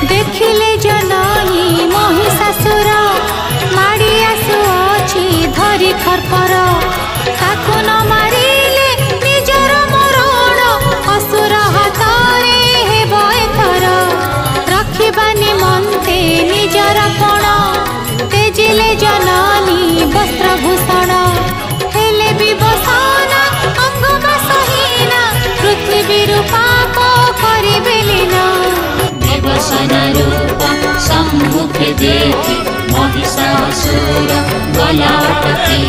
देखिले जननी महिषासुर माड़ी आसुअछि धरी खरपर ताकु न मारिले निजर मरण असुर हाथरे हेब एथर रखिबानी मनते निजर पण तेजिले जननी वस्त्रभूषण हेले विवसन अंगबासहीन पृथ्वी पाप करिबेलिना देवसन रूप सम्मुखे देखि महिषासुर गला अटकी